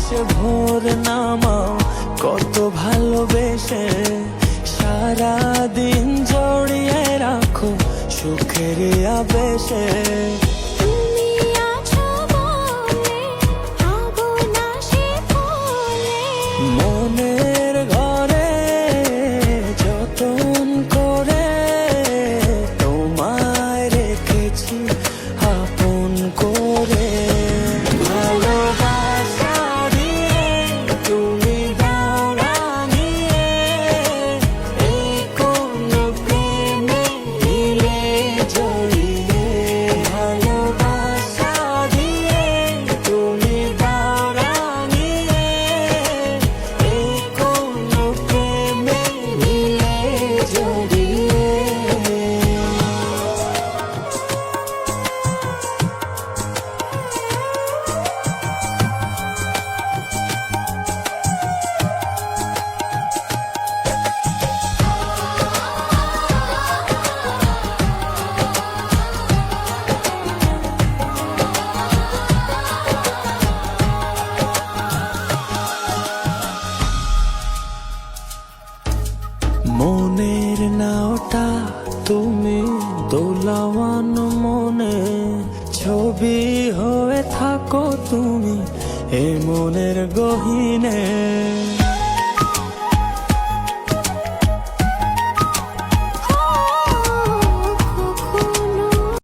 আকাশে ভোর নামাও কত ভালোবেসে, সারাদিন জড়িয়ে রাখো সুখের আবেশে। তুমি আছো বলে ভাবো না সে ভুলে, মনের ঘরে যতন করে তোমায় রেখেছি আপন করে। ভালোবাসা দিয়ে তুমি দাও রাঙিয়ে, এই কোন প্রেমে দিলে জড়িয়ে। ভালোবাসা দিয়ে তুমি দাও রাঙিয়ে, এই কোন প্রেমে দিলে জড়িয়ে। মনের নাওটা তুমি দোলাওয়ান মনে, ছবি হয়ে থাকো তুমি এ মনের গহীনে।